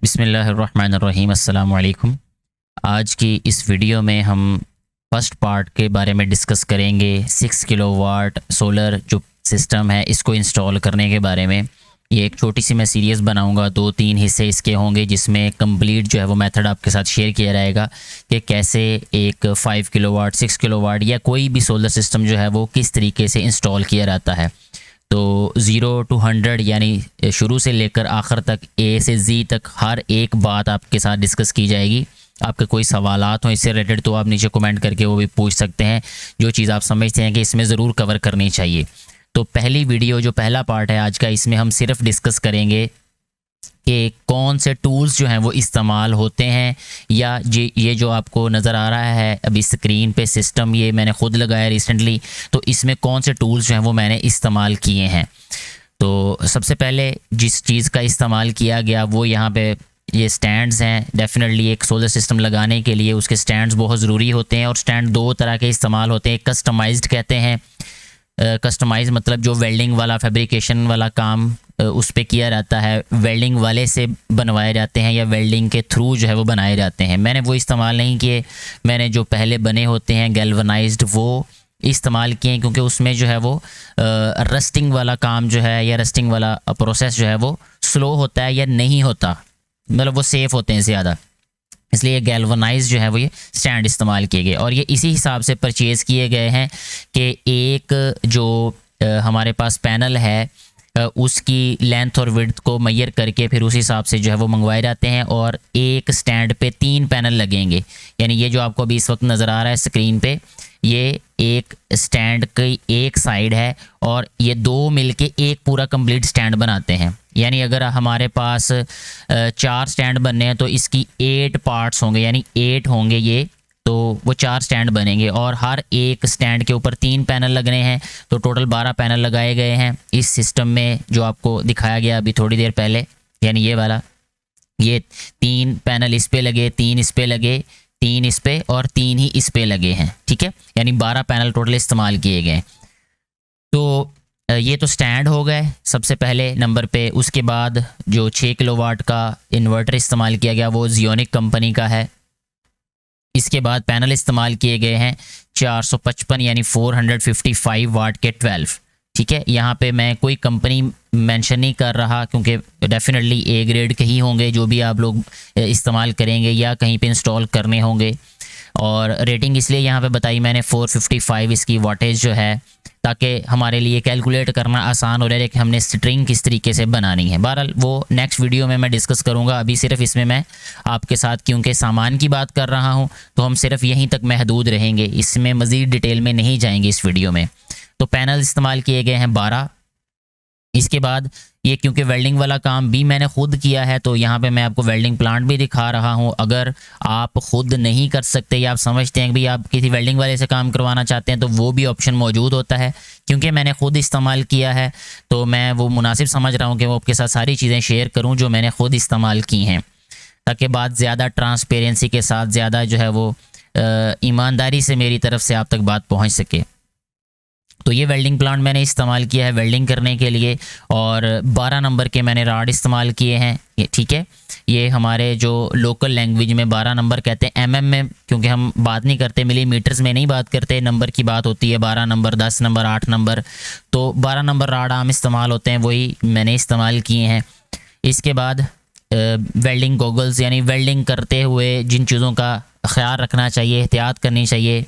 बिस्मिल्लाहिर्रहमानिर्रहीम अस्सलाम वालेकुम। आज की इस वीडियो में हम फर्स्ट पार्ट के बारे में डिस्कस करेंगे। 6 किलोवाट सोलर जो सिस्टम है इसको इंस्टॉल करने के बारे में। ये एक छोटी सी मैं सीरीज़ बनाऊंगा, 2-3 हिस्से इसके होंगे जिसमें कंप्लीट जो है वो मेथड आपके साथ शेयर किया जाएगा कि कैसे एक 5 किलोवाट 6 किलोवाट या कोई भी सोलर सिस्टम जो है वो किस तरीके से इंस्टॉल किया जाता है। तो 0 to 100 यानी शुरू से लेकर आखिर तक ए से जी तक हर एक बात आपके साथ डिस्कस की जाएगी। आपके कोई सवालात हों इससे रिलेटेड तो आप नीचे कमेंट करके वो भी पूछ सकते हैं, जो चीज़ आप समझते हैं कि इसमें ज़रूर कवर करनी चाहिए। तो पहली वीडियो जो पहला पार्ट है आज का, इसमें हम सिर्फ डिस्कस करेंगे कि कौन से टूल्स जो हैं वो इस्तेमाल होते हैं, या ये जो आपको नज़र आ रहा है अभी स्क्रीन पे सिस्टम, ये मैंने ख़ुद लगाया रिसेंटली। तो इसमें कौन से टूल्स जो हैं वो मैंने इस्तेमाल किए हैं। तो सबसे पहले जिस चीज़ का इस्तेमाल किया गया वो यहाँ पे ये स्टैंड्स हैं। डेफिनेटली एक सोलर सिस्टम लगाने के लिए उसके स्टैंड्स बहुत ज़रूरी होते हैं, और स्टैंड दो तरह के इस्तेमाल होते हैं। कस्टमाइज्ड कहते हैं, कस्टमाइज मतलब जो वेल्डिंग वाला फैब्रिकेशन वाला काम उस पे किया जाता है, वेल्डिंग वाले से बनवाए जाते हैं या वेल्डिंग के थ्रू जो है वो बनाए जाते हैं। मैंने वो इस्तेमाल नहीं किए, मैंने जो पहले बने होते हैं गैल्वनाइज्ड वो इस्तेमाल किए, क्योंकि उसमें जो है वो रस्टिंग वाला काम जो है या रस्टिंग वाला प्रोसेस जो है वो स्लो होता है या नहीं होता, मतलब वो सेफ़ होते हैं ज़्यादा, इसलिए गैल्वनाइज जो है वो ये स्टैंड इस्तेमाल किए गए। और ये इसी हिसाब से परचेज़ किए गए हैं कि एक जो हमारे पास पैनल है उसकी लेंथ और विड्थ को मेजर करके फिर उस हिसाब से जो है वो मंगवाए जाते हैं, और एक स्टैंड पे 3 पैनल लगेंगे। यानी ये जो आपको अभी इस वक्त नज़र आ रहा है स्क्रीन पे, ये एक स्टैंड की एक साइड है और ये दो मिलके एक पूरा कंप्लीट स्टैंड बनाते हैं। यानी अगर हमारे पास 4 स्टैंड बनने हैं तो इसकी 8 पार्ट्स होंगे, यानी 8 होंगे ये, तो वो 4 स्टैंड बनेंगे और हर एक स्टैंड के ऊपर 3 पैनल लगने हैं। तो टोटल 12 पैनल लगाए गए हैं इस सिस्टम में जो आपको दिखाया गया अभी थोड़ी देर पहले। यानी ये वाला, ये 3 पैनल इस पे लगे, 3 इस पे लगे, 3 इस पे और 3 ही इस पे लगे हैं, ठीक है। यानी 12 पैनल टोटल इस्तेमाल किए गए। तो ये तो स्टैंड हो गए सबसे पहले नंबर पे। उसके बाद जो 6 किलोवाट का इन्वर्टर इस्तेमाल किया गया वो जियोनिक कंपनी का है। इसके बाद पैनल इस्तेमाल किए गए हैं 455 यानी 455 वाट के 12, ठीक है। यहाँ पे मैं कोई कंपनी मेंशन नहीं कर रहा क्योंकि डेफिनेटली ए ग्रेड के ही होंगे जो भी आप लोग इस्तेमाल करेंगे या कहीं पे इंस्टॉल करने होंगे। और रेटिंग इसलिए यहाँ पे बताई मैंने 455 इसकी वाटेज जो है, ताकि हमारे लिए कैलकुलेट करना आसान हो जाए कि हमने स्ट्रिंग किस तरीके से बनानी है। बहरहाल वो नेक्स्ट वीडियो में मैं डिस्कस करूँगा। अभी सिर्फ इसमें मैं आपके साथ क्योंकि सामान की बात कर रहा हूँ तो हम सिर्फ यहीं तक महदूद रहेंगे, इसमें मज़ीद डिटेल में नहीं जाएंगे इस वीडियो में। तो पैनल इस्तेमाल किए गए हैं 12। इसके बाद ये क्योंकि वेल्डिंग वाला काम भी मैंने खुद किया है तो यहाँ पे मैं आपको वेल्डिंग प्लांट भी दिखा रहा हूँ। अगर आप खुद नहीं कर सकते या आप समझते हैं कि भाई आप किसी वेल्डिंग वाले से काम करवाना चाहते हैं तो वो भी ऑप्शन मौजूद होता है। क्योंकि मैंने खुद इस्तेमाल किया है तो मैं वो मुनासिब समझ रहा हूँ कि वो आपके साथ सारी चीज़ें शेयर करूँ जो मैंने खुद इस्तेमाल की हैं, ताकि बात ज़्यादा ट्रांसपेरेंसी के साथ, ज़्यादा जो है वो ईमानदारी से मेरी तरफ से आप तक बात पहुँच सके। तो ये वेल्डिंग प्लांट मैंने इस्तेमाल किया है वेल्डिंग करने के लिए, और 12 नंबर के मैंने राड इस्तेमाल किए हैं, ये ठीक है। ये हमारे जो लोकल लैंग्वेज में 12 नंबर कहते हैं, एमएम में क्योंकि हम बात नहीं करते, मिलीमीटर्स में नहीं बात करते, नंबर की बात होती है। 12 नंबर, 10 नंबर, 8 नंबर, तो 12 नंबर राड आम इस्तेमाल होते हैं, वही मैंने इस्तेमाल किए हैं। इसके बाद वेल्डिंग गॉगल्स, यानी वेल्डिंग करते हुए जिन चीज़ों का ख्याल रखना चाहिए, एहतियात करनी चाहिए,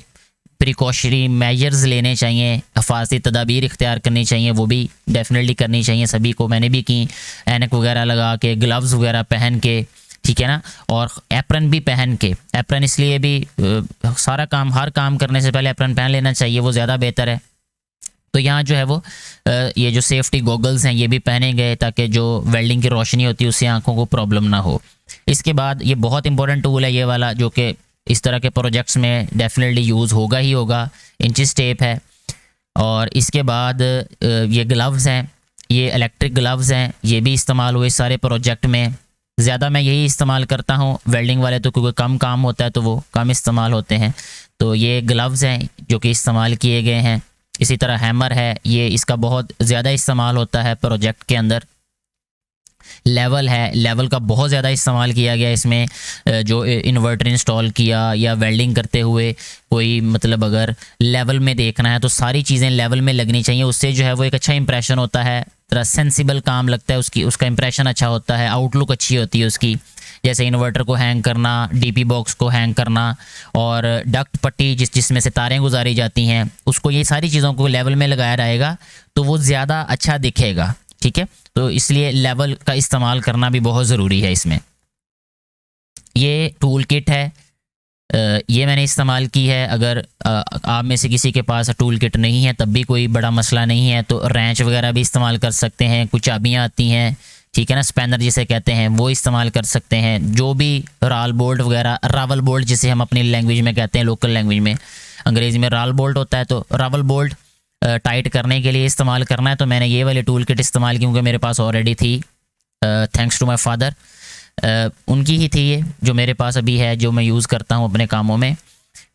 प्रिकॉशनरी मेजर्स लेने चाहिए, हिफाजती तदाबीर इख्तियार करनी चाहिए, वो भी डेफिनेटली करनी चाहिए सभी को। मैंने भी की, ऐनक वगैरह लगा के, ग्लव्स वगैरह पहन के, ठीक है ना, और एप्रन भी पहन के। एप्रन इसलिए भी सारा काम, हर काम करने से पहले एप्रन पहन लेना चाहिए, वो ज़्यादा बेहतर है। तो यहाँ जो है वो ये जो सेफ्टी गॉगल्स हैं ये भी पहने गए ताकि जो वेल्डिंग की रोशनी होती है उससे आँखों को प्रॉब्लम ना हो। इसके बाद ये बहुत इंपॉर्टेंट टूल है ये वाला, जो कि इस तरह के प्रोजेक्ट्स में डेफिनेटली यूज़ होगा ही होगा, इंचिस टेप है। और इसके बाद ये ग्लव्स हैं, ये इलेक्ट्रिक ग्लव्स हैं, ये भी इस्तेमाल हुए सारे प्रोजेक्ट में। ज़्यादा मैं यही इस्तेमाल करता हूँ, वेल्डिंग वाले तो क्योंकि कम काम होता है तो वो कम इस्तेमाल होते हैं। तो ये ग्लव्स हैं जो कि इस्तेमाल किए गए हैं। इसी तरह हैमर है, ये इसका बहुत ज़्यादा इस्तेमाल होता है प्रोजेक्ट के अंदर। लेवल है, लेवल का बहुत ज़्यादा इस्तेमाल किया गया इसमें। जो इन्वर्टर इंस्टॉल किया या वेल्डिंग करते हुए कोई मतलब अगर लेवल में देखना है तो सारी चीज़ें लेवल में लगनी चाहिए, उससे जो है वो एक अच्छा इंप्रेशन होता है, थोड़ा सेंसिबल काम लगता है, उसका इंप्रेशन अच्छा होता है, आउटलुक अच्छी होती है उसकी। जैसे इन्वर्टर को हैंग करना, डीपी बॉक्स को हैंग करना और डक्ट पट्टी जिसमें से तारें गुजारी जाती हैं उसको, ये सारी चीज़ों को लेवल में लगाया रहेगा तो वो ज़्यादा अच्छा दिखेगा। ठीक है, तो इसलिए लेवल का इस्तेमाल करना भी बहुत ज़रूरी है इसमें। ये टूल किट है, ये मैंने इस्तेमाल की है। अगर आप में से किसी के पास टूल किट नहीं है तब भी कोई बड़ा मसला नहीं है, तो रेंच वगैरह भी इस्तेमाल कर सकते हैं। कुछ चाबियाँ आती हैं, ठीक है ना, स्पैनर जिसे कहते हैं, वो इस्तेमाल कर सकते हैं। जो भी राल बोल्ट वगैरह, रावल बोल्ट जिसे हम अपनी लैंग्वेज में कहते हैं, लोकल लैंग्वेज में, अंग्रेज़ी में राल बोल्ट होता है, तो रावल बोल्ट टाइट करने के लिए इस्तेमाल करना है। तो मैंने ये वाली टूल किट इस्तेमाल की क्योंकि मेरे पास ऑलरेडी थी, थैंक्स टू माई फादर, उनकी ही थी ये जो मेरे पास अभी है, जो मैं यूज़ करता हूँ अपने कामों में।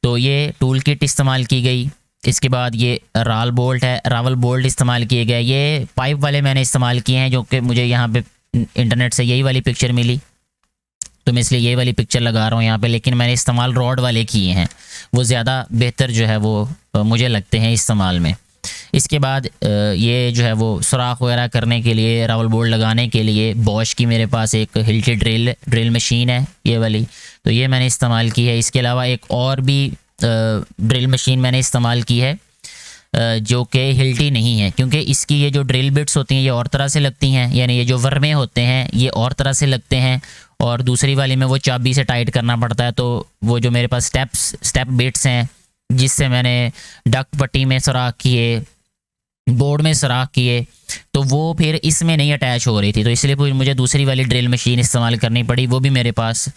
तो ये टूल किट इस्तेमाल की गई। इसके बाद ये राल बोल्ट है, रावल बोल्ट इस्तेमाल किए गए। ये पाइप वाले मैंने इस्तेमाल किए हैं, जो कि मुझे यहाँ पे इंटरनेट से यही वाली पिक्चर मिली, तो मैं इसलिए ये वाली पिक्चर लगा रहा हूँ यहाँ पे। लेकिन मैंने इस्तेमाल रॉड वाले किए हैं, वो ज़्यादा बेहतर जो है वो मुझे लगते हैं इस्तेमाल में। इसके बाद ये जो है वो सुराख वगैरह करने के लिए, रावल बोल्ट लगाने के लिए बॉश की मेरे पास एक हिल्टी ड्रिल मशीन है, ये वाली, तो ये मैंने इस्तेमाल की है। इसके अलावा एक और भी ड्रिल मशीन मैंने इस्तेमाल की है जो कि हिल्टी नहीं है, क्योंकि इसकी ये जो ड्रिल बिट्स होती हैं ये और तरह से लगती हैं, यानी ये जो वर्मे होते हैं ये और तरह से लगते हैं, और दूसरी वाली में वो चाबी से टाइट करना पड़ता है। तो वो जो मेरे पास स्टेप बिट्स हैं जिससे मैंने डक्ट पट्टी में सुराख किए, बोर्ड में सुराख किए, तो वो फिर इसमें नहीं अटैच हो रही थी, तो इसलिए फिर मुझे दूसरी वाली ड्रिल मशीन इस्तेमाल करनी पड़ी। वो भी मेरे पास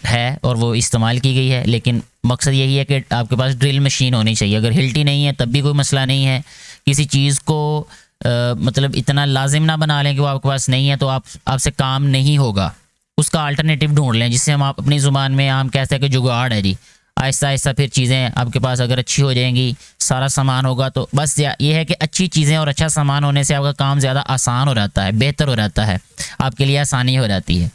है और वो इस्तेमाल की गई है। लेकिन मकसद यही है कि आपके पास ड्रिल मशीन होनी चाहिए। अगर हिल्टी नहीं है तब भी कोई मसला नहीं है। किसी चीज़ को मतलब इतना लाजिम ना बना लें कि वो आपके पास नहीं है तो आपसे काम नहीं होगा, उसका अल्टरनेटिव ढूंढ लें, जिससे हम आप अपनी ज़ुबान में आम कहते हैं कि जुगाड़ है जी। आहिस्ता आहिस्ता फिर चीज़ें आपके पास अगर अच्छी हो जाएंगी, सारा सामान होगा, तो बस ये है कि अच्छी चीज़ें और अच्छा सामान होने से आपका काम ज़्यादा आसान हो जाता है, बेहतर हो जाता है, आपके लिए आसानी हो जाती है।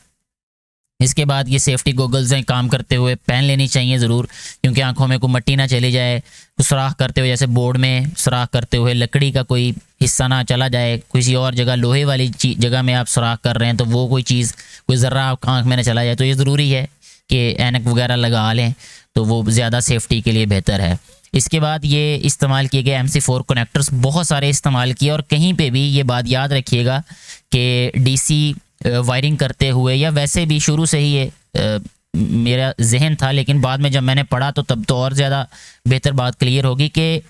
इसके बाद ये सेफ्टी गोगल्स हैं, काम करते हुए पहन लेनी चाहिए ज़रूर, क्योंकि आंखों में कोई मट्टी ना चली जाए, सुराख करते हुए, जैसे बोर्ड में सुराख करते हुए लकड़ी का कोई हिस्सा ना चला जाए, किसी और जगह लोहे वाली जगह में आप सुराख कर रहे हैं तो वो कोई चीज़, कोई ज़र्रा आप आँख में ना चला जाए। तो ये ज़रूरी है कि ऐनक वगैरह लगा लें, तो वो ज़्यादा सेफ्टी के लिए बेहतर है। इसके बाद ये इस्तेमाल किए गए MC4 कनेक्टर्स बहुत सारे इस्तेमाल किए, और कहीं पे भी ये बात याद रखिएगा कि DC वायरिंग करते हुए या वैसे भी शुरू से ही ये मेरा जहन था, लेकिन बाद में जब मैंने पढ़ा तो तब तो और ज़्यादा बेहतर बात क्लियर होगी कि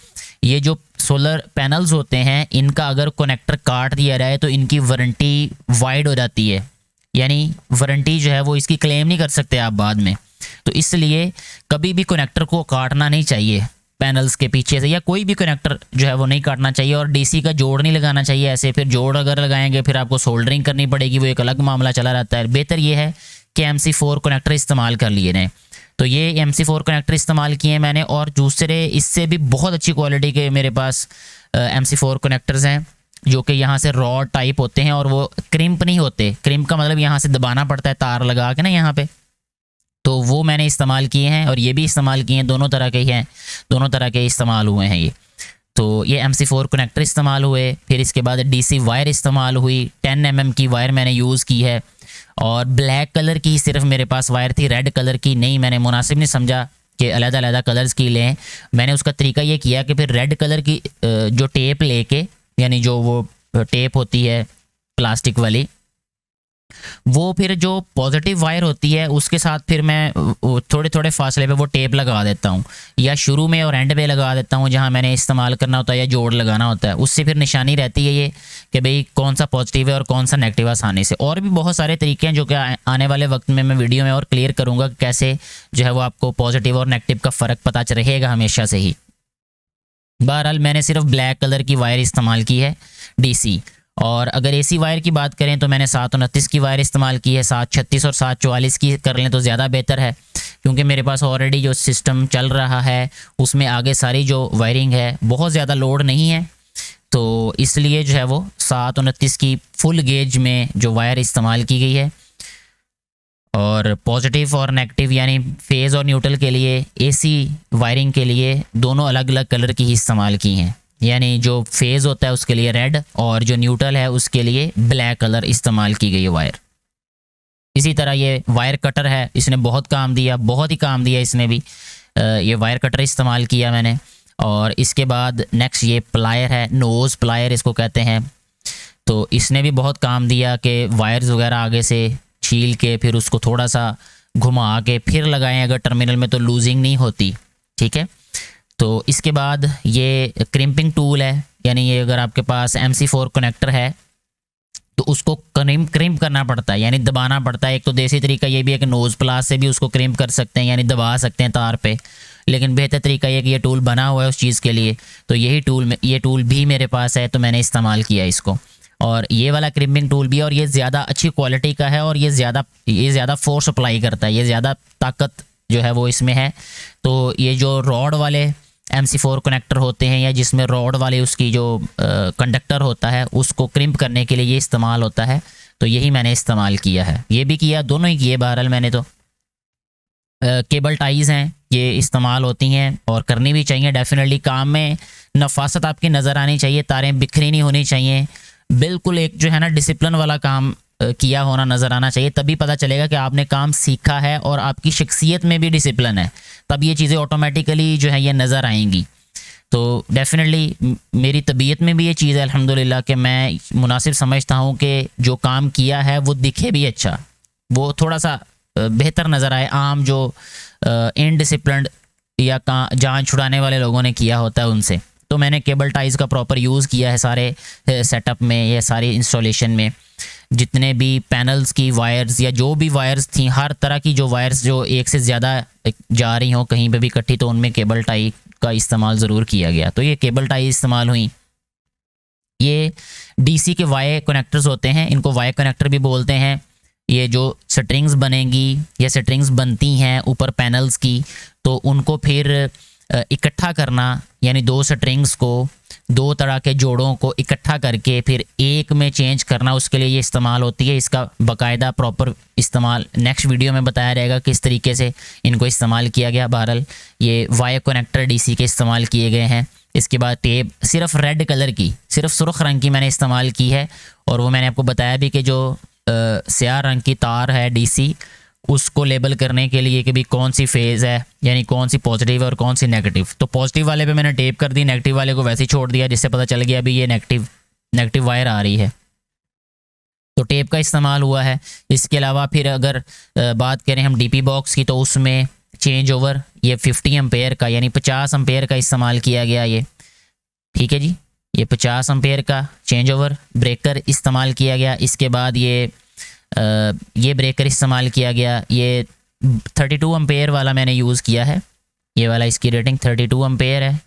ये जो सोलर पैनल्स होते हैं इनका अगर कनेक्टर काट दिया जाए तो इनकी वारंटी वाइड हो जाती है, यानी वारंटी जो है वो इसकी क्लेम नहीं कर सकते आप बाद में। तो इसलिए कभी भी कनेक्टर को काटना नहीं चाहिए पैनल्स के पीछे से, या कोई भी कनेक्टर जो है वो नहीं काटना चाहिए, और DC का जोड़ नहीं लगाना चाहिए ऐसे। फिर जोड़ अगर लगाएंगे फिर आपको सोल्डरिंग करनी पड़ेगी, वो एक अलग मामला चला रहता है। बेहतर ये है कि MC4 कनेक्टर इस्तेमाल कर लिए जाएँ। तो ये MC4 कनेक्टर इस्तेमाल किए मैंने, और दूसरे इससे भी बहुत अच्छी क्वालिटी के मेरे पास MC4 कनेक्टर्स हैं जो कि यहाँ से रॉड टाइप होते हैं, और वो क्रिम्प नहीं होते। क्रिम्प का मतलब यहाँ से दबाना पड़ता है तार लगा के ना यहाँ पे, तो वो मैंने इस्तेमाल किए हैं, और ये भी इस्तेमाल किए हैं, दोनों तरह के ही हैं, दोनों तरह के इस्तेमाल हुए हैं ये। तो ये MC4 कनेक्टर इस्तेमाल हुए। फिर इसके बाद DC वायर इस्तेमाल हुई, 10 mm की वायर मैंने यूज़ की है, और ब्लैक कलर की सिर्फ मेरे पास वायर थी, रेड कलर की नहीं, मैंने मुनासिब नहीं समझा कि अलग-अलग कलर्स की लें। मैंने उसका तरीका ये किया कि फिर रेड कलर की जो टेप लेके, यानी जो वो टेप होती है प्लास्टिक वाली, वो फिर जो पॉजिटिव वायर होती है उसके साथ फिर मैं थोड़े थोड़े फासले पे वो टेप लगा देता हूँ, या शुरू में और एंड पे लगा देता हूँ जहाँ मैंने इस्तेमाल करना होता है या जोड़ लगाना होता है। उससे फिर निशानी रहती है ये कि भाई कौन सा पॉजिटिव है और कौन सा नेगेटिव आसानी से। और भी बहुत सारे तरीके हैं जो कि आने वाले वक्त में मैं वीडियो में और क्लियर करूँगा, कैसे जो है वो आपको पॉजिटिव और नेगेटिव का फ़र्क पता रहेगा हमेशा से ही। बहरहाल मैंने सिर्फ ब्लैक कलर की वायर इस्तेमाल की है DC। और अगर AC वायर की बात करें तो मैंने 729 की वायर इस्तेमाल की है, 736 और 744 की कर लें तो ज़्यादा बेहतर है, क्योंकि मेरे पास ऑलरेडी जो सिस्टम चल रहा है उसमें आगे सारी जो वायरिंग है बहुत ज़्यादा लोड नहीं है, तो इसलिए जो है वो 729 की फुल गेज में जो वायर इस्तेमाल की गई है। और पॉजिटिव और नेगेटिव यानी फेज़ और न्यूट्रल के लिए एसी वायरिंग के लिए दोनों अलग अलग कलर की ही इस्तेमाल की हैं। यानी जो फेज़ होता है उसके लिए रेड और जो न्यूट्रल है उसके लिए ब्लैक कलर इस्तेमाल की गई है वायर। इसी तरह ये वायर कटर है, इसने बहुत काम दिया, बहुत ही काम दिया इसने भी। ये वायर कटर इस्तेमाल किया मैंने। और इसके बाद नेक्स्ट ये प्लायर है, नोज़ प्लायर इसको कहते हैं। तो इसने भी बहुत काम दिया कि वायर्स वगैरह आगे से छील के फिर उसको थोड़ा सा घुमा के फिर लगाएं अगर टर्मिनल में, तो लूजिंग नहीं होती। ठीक है। तो इसके बाद ये क्रिम्पिंग टूल है, यानी ये अगर आपके पास MC4 कनेक्टर है तो उसको क्रिम्प करना पड़ता है, यानी दबाना पड़ता है। एक तो देसी तरीका ये भी है कि नोज़ प्लास से भी उसको क्रिम्प कर सकते हैं, यानी दबा सकते हैं तार पे, लेकिन बेहतर तरीका ये कि ये टूल बना हुआ है उस चीज़ के लिए। तो ये टूल भी मेरे पास है, तो मैंने इस्तेमाल किया इसको। और ये वाला क्रिम्पिंग टूल भी, और ये ज़्यादा अच्छी क्वालिटी का है और ये ज़्यादा फोर्स अप्लाई करता है, ये ज़्यादा ताकत जो है वो इसमें है। तो ये जो रॉड वाले MC4 कनेक्टर होते हैं या जिसमें रॉड वाले उसकी जो कंडक्टर होता है उसको क्रिम्प करने के लिए ये इस्तेमाल होता है। तो यही मैंने इस्तेमाल किया है, ये भी किया, दोनों ही किए बहरहाल मैंने। तो केबल टाइज़ हैं, ये इस्तेमाल होती हैं और करनी भी चाहिए डेफिनेटली। काम में नफासत आपकी नज़र आनी चाहिए, तारें बिखरी नहीं होनी चाहिए, बिल्कुल एक जो है ना डिसिप्लिन वाला काम किया होना नज़र आना चाहिए। तभी पता चलेगा कि आपने काम सीखा है और आपकी शख्सियत में भी डिसिप्लिन है, तब ये चीज़ें ऑटोमेटिकली जो है ये नज़र आएंगी। तो डेफिनेटली मेरी तबीयत में भी ये चीज़ है अल्हम्दुलिल्लाह कि मैं मुनासिब समझता हूँ कि जो काम किया है वो दिखे भी अच्छा, वो थोड़ा सा बेहतर नज़र आए आम जो इनडिसिप्लिन्ड या जान छुड़ाने वाले लोगों ने किया होता है उनसे। तो मैंने केबल टाइज़ का प्रॉपर यूज़ किया है सारे सेटअप में या सारी इंस्टॉलेशन में। जितने भी पैनल्स की वायर्स या जो भी वायर्स थी, हर तरह की जो वायर्स जो एक से ज़्यादा जा रही हों कहीं पे भी इकट्ठी, तो उनमें केबल टाई का इस्तेमाल ज़रूर किया गया। तो ये केबल टाई इस्तेमाल हुई। ये DC के वाई कनेक्टर्स होते हैं, इनको वाई कनेक्टर भी बोलते हैं। ये जो स्ट्रिंग्स बनेंगी या स्ट्रिंग्स बनती हैं ऊपर पैनल्स की, तो उनको फिर इकट्ठा करना, यानी दो स्ट्रिंग्स को, दो तरह के जोड़ों को इकट्ठा करके फिर एक में चेंज करना, उसके लिए ये इस्तेमाल होती है। इसका बाकायदा प्रॉपर इस्तेमाल नेक्स्ट वीडियो में बताया जाएगा किस तरीके से इनको इस्तेमाल किया गया। बहरहाल ये वाई कनेक्टर DC के इस्तेमाल किए गए हैं। इसके बाद टेप सिर्फ रेड कलर की, सिर्फ सुर्ख रंग की मैंने इस्तेमाल की है। और वो मैंने आपको बताया भी कि जो स्याह रंग की तार है DC, उसको लेबल करने के लिए कि भी कौन सी फेज़ है, यानी कौन सी पॉजिटिव और कौन सी नेगेटिव। तो पॉजिटिव वाले पे मैंने टेप कर दी, नेगेटिव वाले को वैसे ही छोड़ दिया, जिससे पता चल गया अभी ये नेगेटिव वायर आ रही है। तो टेप का इस्तेमाल हुआ है। इसके अलावा फिर अगर बात करें हम DP बॉक्स की, तो उसमें चेंज ओवर ये 50 एम्पेयर का यानी 50 एम्पेयर का इस्तेमाल किया गया ये। ठीक है जी, ये 50 एम्पेयर का चेंज ओवर ब्रेकर इस्तेमाल किया गया। इसके बाद ये ब्रेकर इस्तेमाल किया गया। ये 32 एम्पेयर वाला मैंने यूज़ किया है, ये वाला इसकी रेटिंग 32 एम्पेयर है।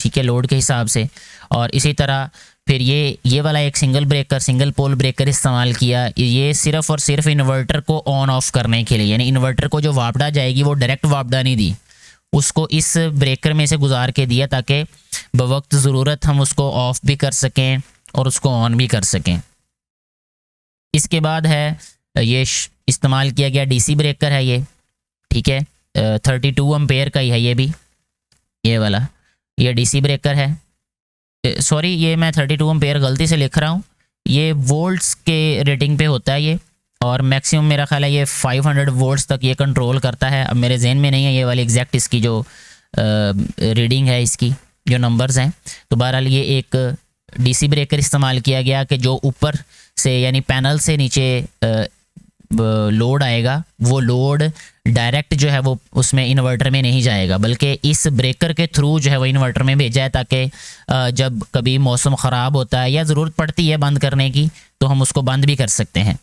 ठीक है, लोड के हिसाब से। और इसी तरह फिर ये वाला एक सिंगल पोल ब्रेकर इस्तेमाल किया। ये सिर्फ़ और सिर्फ इन्वर्टर को ऑन ऑफ करने के लिए, यानी इन्वर्टर को जो वापडा जाएगी वो डायरेक्ट वापडा नहीं दी, उसको इस ब्रेकर में से गुजार के दिया ताकि बवक्त ज़रूरत हम उसको ऑफ़ भी कर सकें और उसको ऑन भी कर सकें। इसके बाद है ये इस्तेमाल किया गया DC ब्रेकर है ये। ठीक है, 32 एम्पेयर का ही है ये भी, ये वाला ये DC ब्रेकर है। सॉरी, ये मैं 32 एम्पेयर गलती से लिख रहा हूँ, ये वोल्ट्स के रेटिंग पे होता है ये, और मैक्सिमम मेरा ख्याल है ये 500 वोल्ट्स तक ये कंट्रोल करता है। अब मेरे जहन में नहीं है ये वाली एग्जैक्ट इसकी जो रीडिंग है, इसकी जो नंबर्स हैं। तो बहरहाल ये एक DC ब्रेकर इस्तेमाल किया गया कि जो ऊपर से यानी पैनल से नीचे लोड आएगा, वो लोड डायरेक्ट जो है वो उसमें इन्वर्टर में नहीं जाएगा, बल्कि इस ब्रेकर के थ्रू जो है वो इन्वर्टर में भेजा है, ताकि जब कभी मौसम ख़राब होता है या ज़रूरत पड़ती है बंद करने की, तो हम उसको बंद भी कर सकते हैं।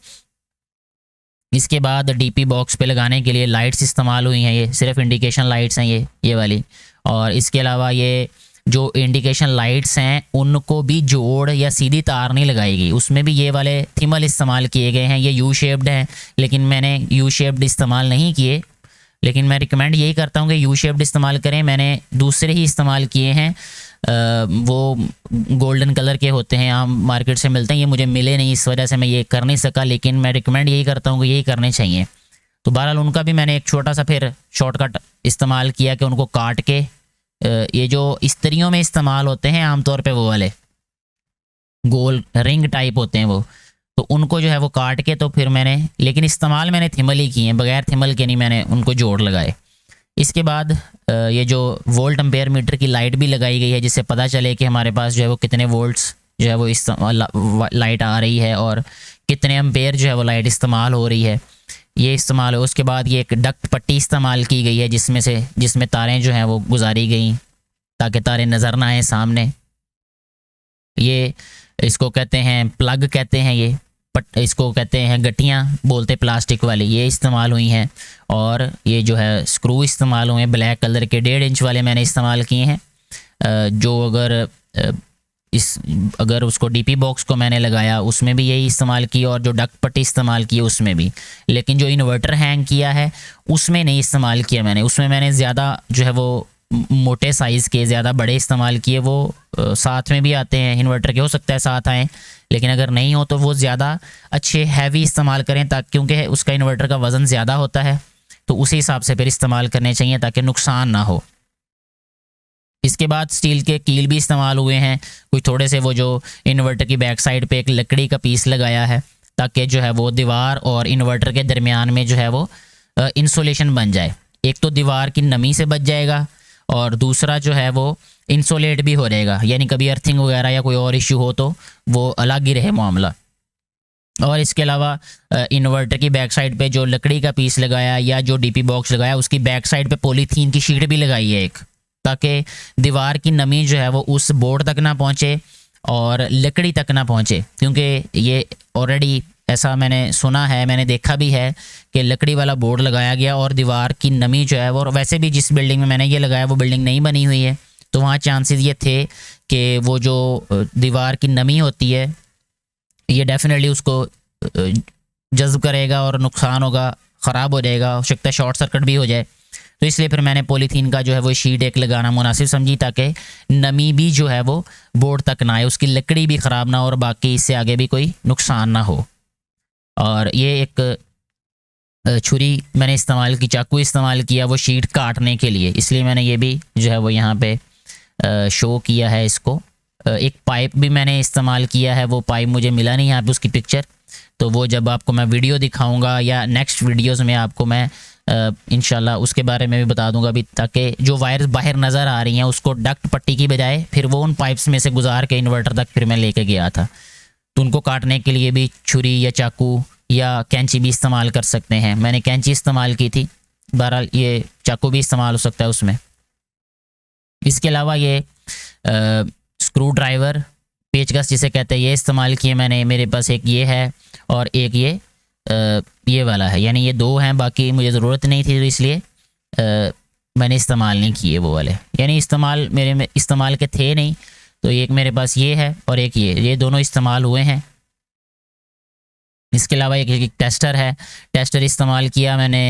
इसके बाद DP बॉक्स पे लगाने के लिए लाइट्स इस्तेमाल हुई हैं, ये सिर्फ इंडिकेशन लाइट्स हैं ये वाली। और इसके अलावा ये जो इंडिकेशन लाइट्स हैं उनको भी जोड़ या सीधी तार नहीं लगाई गई, उसमें भी ये वाले थिमल इस्तेमाल किए गए हैं। ये U शेप्ड हैं, लेकिन मैंने U शेप्ड इस्तेमाल नहीं किए, लेकिन मैं रिकमेंड यही करता हूँ कि U शेप्ड इस्तेमाल करें। मैंने दूसरे ही इस्तेमाल किए हैं वो गोल्डन कलर के होते हैं, आम मार्केट से मिलते हैं, ये मुझे मिले नहीं, इस वजह से मैं ये कर नहीं सका, लेकिन मैं रिकमेंड यही करता हूँ कि यही करने चाहिए। तो बहरहाल उनका भी मैंने एक छोटा सा फिर शॉर्टकट इस्तेमाल किया कि उनको काट के, ये जो इस्त्रियों में इस्तेमाल होते हैं आमतौर पे वो वाले गोल रिंग टाइप होते हैं वो, तो उनको जो है वो काट के, तो फिर मैंने, लेकिन इस्तेमाल मैंने थिमल ही किए हैं, बगैर थिमल के नहीं मैंने उनको जोड़ लगाए। इसके बाद ये जो वोल्ट एम्पेयर मीटर की लाइट भी लगाई गई है, जिससे पता चले कि हमारे पास जो है वो कितने वोल्ट्स जो है वो लाइट आ रही है और कितने एम्पेयर जो है वो लाइट इस्तेमाल हो रही है, ये इस्तेमाल हो। उसके बाद ये एक डक्ट पट्टी इस्तेमाल की गई है जिसमें तारें जो हैं वो गुजारी गई ताकि तारें नज़र ना आए सामने। ये इसको कहते हैं प्लग कहते हैं, ये इसको कहते हैं गट्टियाँ बोलते प्लास्टिक वाली, ये इस्तेमाल हुई हैं। और ये जो है स्क्रू इस्तेमाल हुए हैं ब्लैक कलर के, 1.5 इंच वाले मैंने इस्तेमाल किए हैं। जो अगर उसको डीपी बॉक्स को मैंने लगाया उसमें भी यही इस्तेमाल की, और जो डक्ट पट्टी इस्तेमाल की उसमें भी, लेकिन जो इन्वर्टर हैंग किया है उसमें नहीं इस्तेमाल किया मैंने। उसमें मैंने ज़्यादा जो है वो मोटे साइज़ के, ज़्यादा बड़े इस्तेमाल किए। वो साथ में भी आते हैं इन्वर्टर के, हो सकता है साथ आएँ, लेकिन अगर नहीं हो तो वो ज़्यादा अच्छे हैवी इस्तेमाल करें, ताकि क्योंकि उसका इन्वर्टर का वज़न ज़्यादा होता है, तो उसी हिसाब से फिर इस्तेमाल करने चाहिए ताकि नुकसान ना हो। इसके बाद स्टील के कील भी इस्तेमाल हुए हैं कुछ थोड़े से, वो जो इन्वर्टर की बैक साइड पे एक लकड़ी का पीस लगाया है ताकि जो है वो दीवार और इन्वर्टर के दरमियान में जो है वो इंसुलेशन बन जाए। एक तो दीवार की नमी से बच जाएगा और दूसरा जो है वो इंसुलेट भी हो जाएगा, यानी कभी अर्थिंग वगैरह या कोई और इशू हो तो वो अलग ही रहे मामला। और इसके अलावा इन्वर्टर की बैक साइड पे जो लकड़ी का पीस लगाया या जो डीपी बॉक्स लगाया उसकी बैक साइड पे पॉलीथीन की शीट भी लगाई है एक, ताकि दीवार की नमी जो है वो उस बोर्ड तक ना पहुँचे और लकड़ी तक ना पहुँचे, क्योंकि ये ऑलरेडी ऐसा मैंने सुना है, मैंने देखा भी है कि लकड़ी वाला बोर्ड लगाया गया और दीवार की नमी जो है वो, और वैसे भी जिस बिल्डिंग में मैंने ये लगाया वो बिल्डिंग नहीं बनी हुई है, तो वहाँ चांसेस ये थे कि वो जो दीवार की नमी होती है ये डेफिनेटली उसको जज्ब करेगा और नुकसान होगा, ख़राब हो जाएगा, हो सकता है शॉर्ट सर्किट भी हो जाए। तो इसलिए फिर मैंने पॉलीथीन का जो है वो शीट एक लगाना मुनासिब समझी, ताकि नमी भी जो है वो बोर्ड तक ना आए, उसकी लकड़ी भी ख़राब ना हो और बाकी इससे आगे भी कोई नुकसान ना हो। और ये एक छुरी मैंने इस्तेमाल की, चाकू इस्तेमाल किया वो शीट काटने के लिए, इसलिए मैंने ये भी जो है वो यहाँ पे शो किया है इसको। एक पाइप भी मैंने इस्तेमाल किया है, वो पाइप मुझे मिला नहीं यहाँ पे उसकी पिक्चर, तो वो जब आपको मैं वीडियो दिखाऊंगा या नेक्स्ट वीडियोस में आपको मैं इंशाल्लाह उसके बारे में भी बता दूंगा भी, ताकि जो वायर्स बाहर नज़र आ रही हैं उसको डक्ट पट्टी की बजाय फिर वो उन पाइप्स में से गुजार के इन्वर्टर तक फिर मैं लेके गया था। तो उनको काटने के लिए भी छुरी या चाकू या कैंची भी इस्तेमाल कर सकते हैं। मैंने कैंची इस्तेमाल की थी, बहरहाल ये चाकू भी इस्तेमाल हो सकता है उसमें। इसके अलावा ये स्क्रू ड्राइवर, पेचकस जिसे कहते हैं, ये इस्तेमाल किए मैंने। मेरे पास एक ये है और एक ये वाला है, यानी ये दो हैं, बाकी मुझे ज़रूरत नहीं थी तो इसलिए मैंने इस्तेमाल नहीं किए वो वाले, यानी इस्तेमाल मेरे में इस्तेमाल के थे नहीं, तो एक मेरे पास ये है और एक ये दोनों इस्तेमाल हुए हैं। इसके अलावा एक टेस्टर है, टेस्टर इस्तेमाल किया मैंने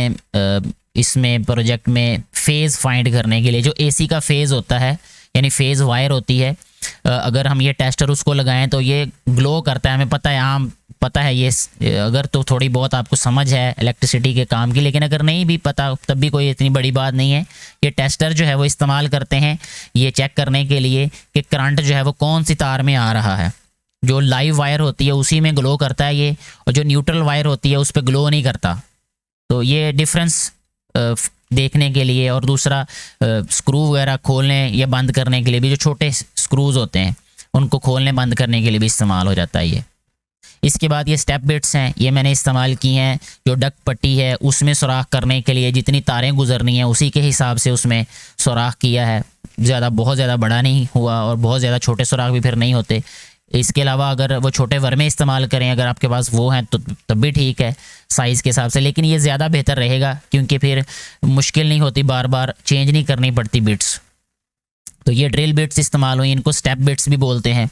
इसमें प्रोजेक्ट में फ़ेज़ फाइंड करने के लिए। जो एसी का फ़ेज़ होता है यानी फ़ेज़ वायर होती है, अगर हम ये टेस्टर उसको लगाएं तो ये ग्लो करता है, हमें पता है, आम पता है ये, अगर तो थोड़ी बहुत आपको समझ है इलेक्ट्रिसिटी के काम की, लेकिन अगर नहीं भी पता तब भी कोई इतनी बड़ी बात नहीं है। ये टेस्टर जो है वो इस्तेमाल करते हैं ये चेक करने के लिए कि करंट जो है वो कौन सी तार में आ रहा है। जो लाइव वायर होती है उसी में ग्लो करता है ये, और जो न्यूट्रल वायर होती है उस पर ग्लो नहीं करता। तो ये डिफरेंस देखने के लिए, और दूसरा स्क्रू वगैरह खोलने या बंद करने के लिए भी, जो छोटे स्क्रूज होते हैं उनको खोलने बंद करने के लिए भी इस्तेमाल हो जाता है ये। इसके बाद ये स्टेप बिट्स हैं, ये मैंने इस्तेमाल की हैं। जो डक्ट पट्टी है उसमें सुराख करने के लिए जितनी तारें गुजरनी हैं उसी के हिसाब से उसमें सुराख किया है, बहुत ज़्यादा बड़ा नहीं हुआ और बहुत ज़्यादा छोटे सुराख भी फिर नहीं होते। इसके अलावा अगर वो छोटे वर्मे इस्तेमाल करें, अगर आपके पास वो हैं तो तब भी ठीक है साइज़ के हिसाब से, लेकिन ये ज़्यादा बेहतर रहेगा क्योंकि फिर मुश्किल नहीं होती, बार बार चेंज नहीं करनी पड़ती बिट्स। तो ये ड्रिल बिट्स इस्तेमाल हुई, इनको स्टेप बिट्स भी बोलते हैं।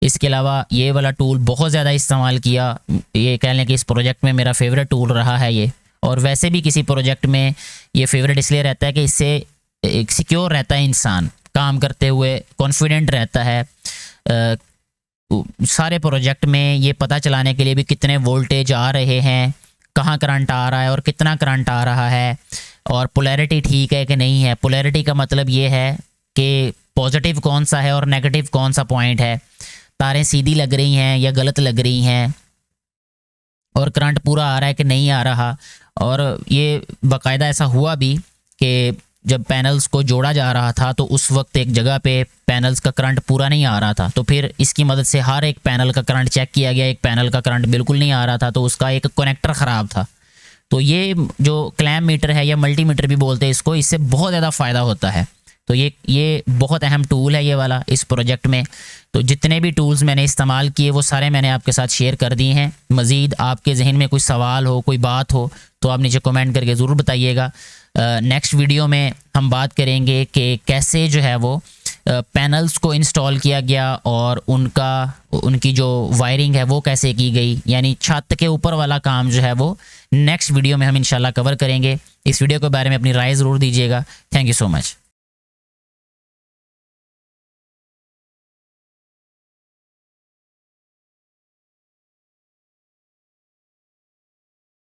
इसके अलावा ये वाला टूल बहुत ज़्यादा इस्तेमाल किया, ये कह लें कि इस प्रोजेक्ट में मेरा फेवरेट टूल रहा है ये, और वैसे भी किसी प्रोजेक्ट में ये फेवरेट इसलिए रहता है कि इससे एक सिक्योर रहता है इंसान, काम करते हुए कॉन्फिडेंट रहता है। सारे प्रोजेक्ट में ये पता चलाने के लिए भी कितने वोल्टेज आ रहे हैं, कहाँ करंट आ रहा है और कितना करंट आ रहा है, और पोलैरिटी ठीक है कि नहीं है। पोलैरिटी का मतलब ये है कि पॉजिटिव कौन सा है और नेगेटिव कौन सा पॉइंट है, तारें सीधी लग रही हैं या गलत लग रही हैं, और करंट पूरा आ रहा है कि नहीं आ रहा। और ये बाकायदा ऐसा हुआ भी कि जब पैनल्स को जोड़ा जा रहा था तो उस वक्त एक जगह पे पैनल्स का करंट पूरा नहीं आ रहा था, तो फिर इसकी मदद से हर एक पैनल का करंट चेक किया गया। एक पैनल का करंट बिल्कुल नहीं आ रहा था तो उसका एक कनेक्टर ख़राब था। तो ये जो क्लैम्प मीटर है या मल्टीमीटर भी बोलते हैं इसको, इससे बहुत ज़्यादा फ़ायदा होता है। तो ये बहुत अहम टूल है ये वाला इस प्रोजेक्ट में। तो जितने भी टूल्स मैंने इस्तेमाल किए वो सारे मैंने आपके साथ शेयर कर दिए हैं। मज़ीद आपके जहन में कोई सवाल हो, कोई बात हो तो आप नीचे कमेंट करके ज़रूर बताइएगा। नेक्स्ट वीडियो में हम बात करेंगे कि कैसे जो है वो पैनल्स को इंस्टॉल किया गया और उनकी जो वायरिंग है वो कैसे की गई, यानी छत के ऊपर वाला काम जो है वो नेक्स्ट वीडियो में हम इंशाल्लाह कवर करेंगे। इस वीडियो के बारे में अपनी राय ज़रूर दीजिएगा। Thank you so much.